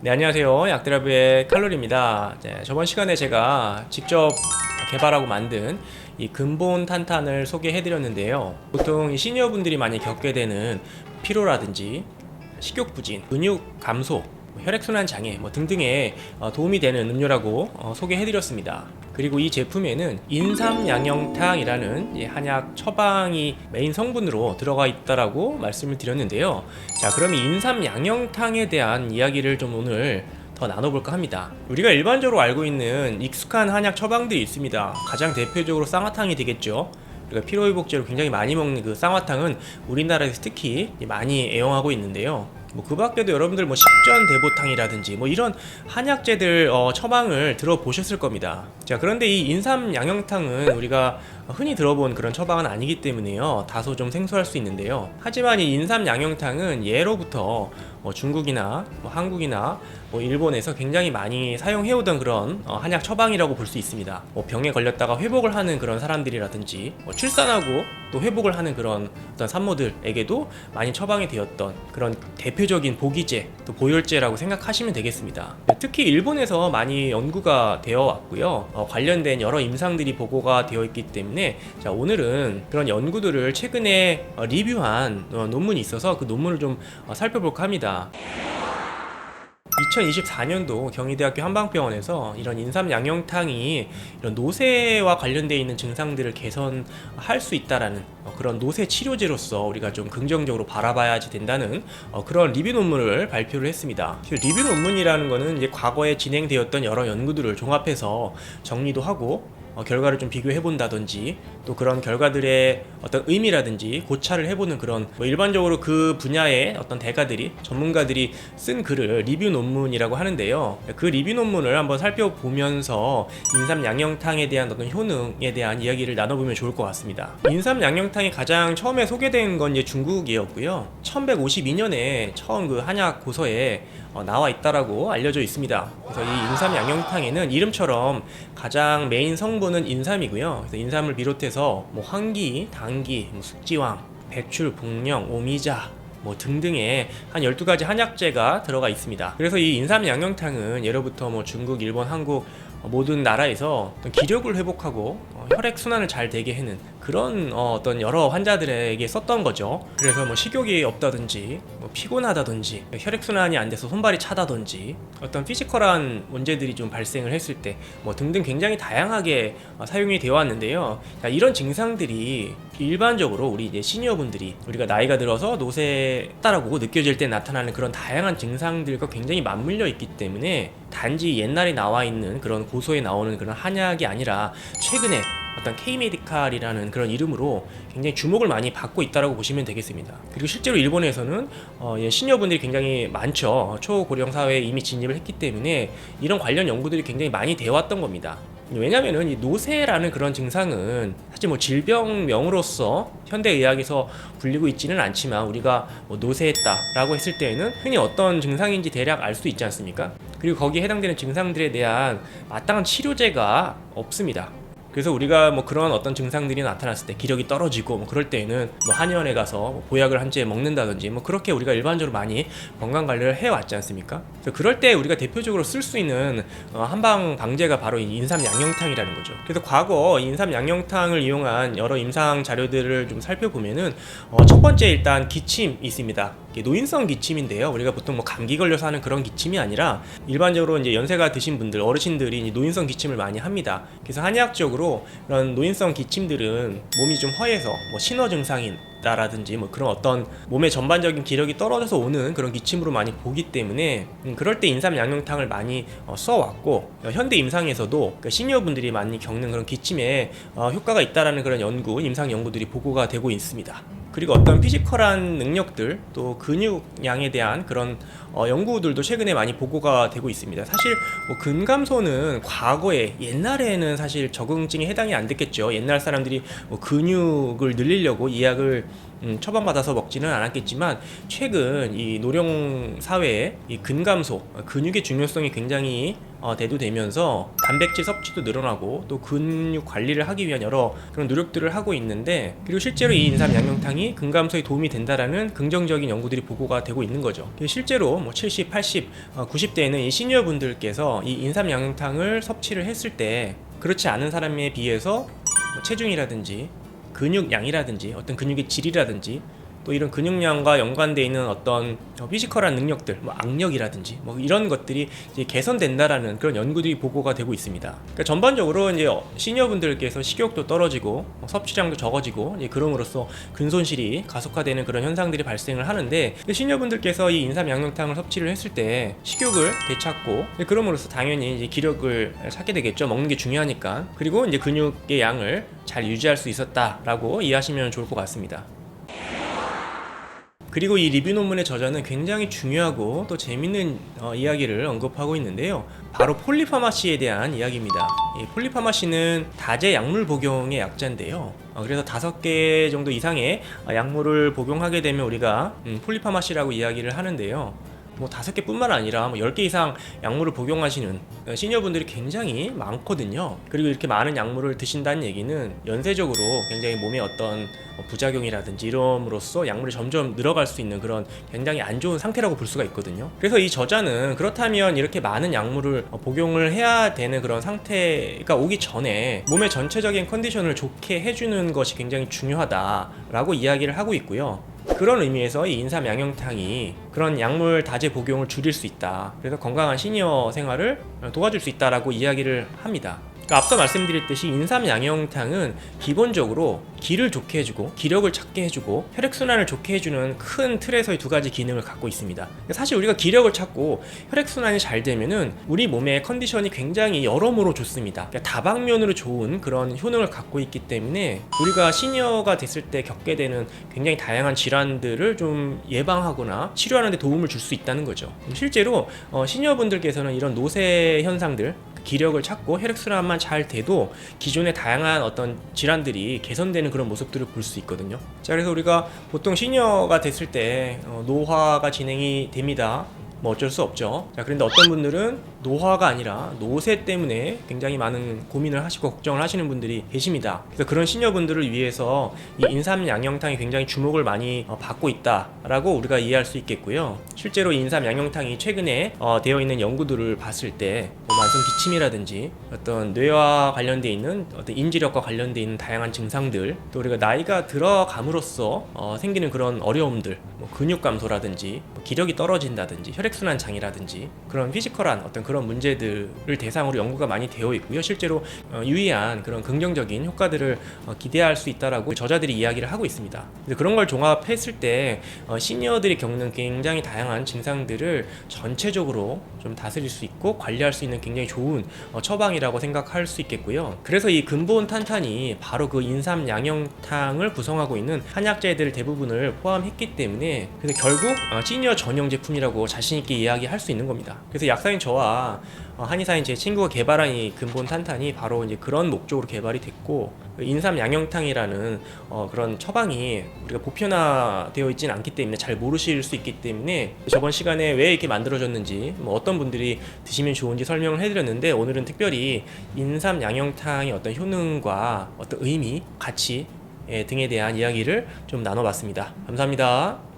네, 안녕하세요. 약드라브의 칼로리입니다. 저번 시간에 제가 직접 개발하고 만든 이 근본 탄탄을 소개해 드렸는데요. 보통 이 시니어분들이 많이 겪게 되는 피로라든지 식욕 부진, 근육 감소, 혈액순환 장애 등등에 도움이 되는 음료라고 소개해 드렸습니다. 그리고 이 제품에는 인삼양영탕이라는 한약 처방이 메인 성분으로 들어가 있다라고 말씀을 드렸는데요. 자, 그럼 이 인삼양영탕에 대한 이야기를 좀 오늘 더 나눠볼까 합니다. 우리가 일반적으로 알고 있는 익숙한 한약 처방들이 있습니다. 가장 대표적으로 쌍화탕이 되겠죠. 우리가 피로회복제로 굉장히 많이 먹는 그 쌍화탕은 우리나라에서 특히 많이 애용하고 있는데요. 그 밖에도 여러분들 식전대보탕이라든지 이런 한약재들 처방을 들어보셨을 겁니다. 자, 그런데 이 인삼양영탕은 우리가 흔히 들어본 그런 처방은 아니기 때문에요, 다소 좀 생소할 수 있는데요. 하지만 이 인삼양영탕은 예로부터 중국이나 한국이나 일본에서 굉장히 많이 사용해오던 그런 한약 처방이라고 볼 수 있습니다. 병에 걸렸다가 회복을 하는 그런 사람들이라든지 출산하고 또 회복을 하는 그런 어떤 산모들에게도 많이 처방이 되었던 그런 대표적인 보기제, 또 보혈제라고 생각하시면 되겠습니다. 특히 일본에서 많이 연구가 되어 왔고요. 관련된 여러 임상들이 보고가 되어 있기 때문에, 자, 오늘은 그런 연구들을 최근에 리뷰한 논문이 있어서 그 논문을 좀 살펴볼까 합니다. 2024년도 경희대학교 한방병원에서 이런 인삼양영탕이 이런 노쇠와 관련되어 있는 증상들을 개선할 수 있다라는 그런 노쇠 치료제로서 우리가 좀 긍정적으로 바라봐야지 된다는 그런 리뷰 논문을 발표를 했습니다. 리뷰 논문이라는 거는 이제 과거에 진행되었던 여러 연구들을 종합해서 정리도 하고 결과를 좀 비교해 본다든지, 또 그런 결과들의 어떤 의미라든지 고찰을 해보는 그런 일반적으로 그 분야의 어떤 대가들이, 전문가들이 쓴 글을 리뷰 논문이라고 하는데요. 그 리뷰 논문을 한번 살펴보면서 인삼양영탕에 대한 어떤 효능에 대한 이야기를 나눠보면 좋을 것 같습니다. 인삼양영탕이 가장 처음에 소개된 건 이제 중국이었고요. 1152년에 처음 그 한약 고서에 나와 있다라고 알려져 있습니다. 그래서 이 인삼양영탕에는 이름처럼 가장 메인 성분은 인삼이고요. 그래서 인삼을 비롯해서 황기, 당기, 숙지황, 배출, 복령, 오미자 등등의 한 12가지 한약재가 들어가 있습니다. 그래서 이 인삼양영탕은 예로부터 중국, 일본, 한국 모든 나라에서 기력을 회복하고 혈액순환을 잘 되게 해는 그런 어떤 여러 환자들에게 썼던 거죠. 그래서 식욕이 없다든지 피곤하다든지 혈액순환이 안 돼서 손발이 차다든지 어떤 피지컬한 문제들이 좀 발생을 했을 때 등등 굉장히 다양하게 사용이 되어 왔는데요. 이런 증상들이 일반적으로 우리 이제 시니어분들이 우리가 나이가 들어서 노쇠다라고 느껴질 때 나타나는 그런 다양한 증상들과 굉장히 맞물려 있기 때문에 단지 옛날에 나와 있는 그런 고소에 나오는 그런 한약이 아니라 최근에 어떤 K-메디칼이라는 그런 이름으로 굉장히 주목을 많이 받고 있다고 보시면 되겠습니다. 그리고 실제로 일본에서는 시니어분들이 굉장히 많죠. 초고령 사회에 이미 진입을 했기 때문에 이런 관련 연구들이 굉장히 많이 되어 왔던 겁니다. 왜냐면은 이 노쇠라는 그런 증상은 사실 질병명으로서 현대의학에서 불리고 있지는 않지만, 우리가 노쇠했다라고 했을 때에는 흔히 어떤 증상인지 대략 알 수 있지 않습니까? 그리고 거기에 해당되는 증상들에 대한 마땅한 치료제가 없습니다. 그래서 우리가 그런 어떤 증상들이 나타났을 때, 기력이 떨어지고 그럴 때에는 한의원에 가서 보약을 한 재 먹는다든지 그렇게 우리가 일반적으로 많이 건강 관리를 해왔지 않습니까? 그래서 그럴 때 우리가 대표적으로 쓸 수 있는 한방 방제가 바로 이 인삼양영탕이라는 거죠. 그래서 과거 인삼양영탕을 이용한 여러 임상 자료들을 좀 살펴보면은 첫 번째 일단 기침이 있습니다. 노인성 기침인데요. 우리가 보통 감기 걸려서 하는 그런 기침이 아니라 일반적으로 이제 연세가 드신 분들, 어르신들이 노인성 기침을 많이 합니다. 그래서 한의학적으로 그런 노인성 기침들은 몸이 좀 허해서 신어 증상이라든지 그런 어떤 몸의 전반적인 기력이 떨어져서 오는 그런 기침으로 많이 보기 때문에 그럴 때 인삼양영탕을 많이 써왔고, 현대 임상에서도 시니어분들이 많이 겪는 그런 기침에 효과가 있다라는 그런 임상 연구들이 보고가 되고 있습니다. 그리고 어떤 피지컬한 능력들, 또 근육량에 대한 그런 연구들도 최근에 많이 보고가 되고 있습니다. 사실 근감소는 과거에, 옛날에는 사실 적응증에 해당이 안 됐겠죠. 옛날 사람들이 근육을 늘리려고 이 약을 처방받아서 먹지는 않았겠지만 최근 이 노령 사회에 이 근감소, 근육의 중요성이 굉장히 대두되면서 단백질 섭취도 늘어나고 또 근육 관리를 하기 위한 여러 그런 노력들을 하고 있는데, 그리고 실제로 이 인삼 양념탕이 근감소에 도움이 된다라는 긍정적인 연구들이 보고가 되고 있는 거죠. 실제로 뭐 70, 80, 90대에는 이 시니어 분들께서 이 인삼 양념탕을 섭취를 했을 때 그렇지 않은 사람에 비해서 뭐 체중이라든지 근육량이라든지 어떤 근육의 질이라든지 또 이런 근육량과 연관되어 있는 어떤 피지컬한 능력들, 뭐 악력이라든지 뭐 이런 것들이 이제 개선된다라는 그런 연구들이 보고가 되고 있습니다. 그러니까 전반적으로 이제 시니어분들께서 식욕도 떨어지고 섭취량도 적어지고 이제 그럼으로써 근손실이 가속화되는 그런 현상들이 발생을 하는데, 시니어분들께서 이 인삼 양념탕을 섭취를 했을 때 식욕을 되찾고 그럼으로써 당연히 이제 기력을 찾게 되겠죠. 먹는 게 중요하니까. 그리고 이제 근육의 양을 잘 유지할 수 있었다라고 이해하시면 좋을 것 같습니다. 그리고 이 리뷰 논문의 저자는 굉장히 중요하고 또 재밌는 이야기를 언급하고 있는데요. 바로 폴리파마시에 대한 이야기입니다. 이 폴리파마시는 다제 약물 복용의 약자인데요. 그래서 5개 정도 이상의 약물을 복용하게 되면 우리가 폴리파마시라고 이야기를 하는데요. 뭐 5개 뿐만 아니라 뭐 10개 이상 약물을 복용하시는 시니어분들이 굉장히 많거든요. 그리고 이렇게 많은 약물을 드신다는 얘기는 연쇄적으로 굉장히 몸에 어떤 부작용이라든지 이럼으로써 약물이 점점 늘어갈 수 있는 그런 굉장히 안 좋은 상태라고 볼 수가 있거든요. 그래서 이 저자는 그렇다면 이렇게 많은 약물을 복용을 해야 되는 그런 상태가 오기 전에 몸의 전체적인 컨디션을 좋게 해주는 것이 굉장히 중요하다라고 이야기를 하고 있고요. 그런 의미에서 이 인삼 양념탕이 그런 약물 다제 복용을 줄일 수 있다, 그래서 건강한 시니어 생활을 도와줄 수 있다라고 이야기를 합니다. 앞서 말씀드렸듯이 인삼 양념탕은 기본적으로 기를 좋게 해주고 기력을 찾게 해주고 혈액순환을 좋게 해주는 큰 틀에서의 2가지 기능을 갖고 있습니다. 사실 우리가 기력을 찾고 혈액순환이 잘 되면은 우리 몸의 컨디션이 굉장히 여러모로 좋습니다. 그러니까 다방면으로 좋은 그런 효능을 갖고 있기 때문에 우리가 시니어가 됐을 때 겪게 되는 굉장히 다양한 질환들을 좀 예방하거나 치료하는 데 도움을 줄 수 있다는 거죠. 실제로 시니어분들께서는 이런 노쇠 현상들, 기력을 찾고 혈액순환만 잘 돼도 기존의 다양한 어떤 질환들이 개선되는 그런 모습들을 볼 수 있거든요. 자, 그래서 우리가 보통 시니어가 됐을 때 노화가 진행이 됩니다. 뭐 어쩔 수 없죠. 자, 그런데 어떤 분들은 노화가 아니라 노쇠 때문에 굉장히 많은 고민을 하시고 걱정을 하시는 분들이 계십니다. 그래서 그런 시니어분들을 위해서 이 인삼 양념탕이 굉장히 주목을 많이 받고 있다라고 우리가 이해할 수 있겠고요. 실제로 인삼 양념탕이 최근에 되어 있는 연구들을 봤을 때 만성 기침이라든지 어떤 뇌와 관련돼 있는 어떤 인지력과 관련돼 있는 다양한 증상들, 또 우리가 나이가 들어감으로써 생기는 그런 어려움들, 뭐 근육 감소라든지 뭐 기력이 떨어진다든지 혈액순환 장애라든지 그런 피지컬한 어떤 그런 문제들을 대상으로 연구가 많이 되어 있고요. 실제로 유의한 그런 긍정적인 효과들을 기대할 수 있다라고 저자들이 이야기를 하고 있습니다. 그런 걸 종합했을 때 시니어들이 겪는 굉장히 다양한 증상들을 전체적으로 좀 다스릴 수 있고 관리할 수 있는 굉장히 좋은 처방이라고 생각할 수 있겠고요. 그래서 이 근본 탄탄이 바로 그 인삼 양념탕을 구성하고 있는 한약재들 대부분을 포함했기 때문에, 그래서 결국 시니어 전용 제품이라고 자신 있게 이야기할 수 있는 겁니다. 그래서 약사인 저와 한의사인 제 친구가 개발한 이 근본 탄탄이 바로 이제 그런 목적으로 개발이 됐고, 인삼 양념탕이라는 그런 처방이 우리가 보편화되어 있지는 않기 때문에 잘 모르실 수 있기 때문에 저번 시간에 왜 이렇게 만들어졌는지, 뭐 어떤 분들이 드시면 좋은지 설명을 해드렸는데, 오늘은 특별히 인삼 양념탕의 어떤 효능과 어떤 의미, 가치 등에 대한 이야기를 좀 나눠봤습니다. 감사합니다.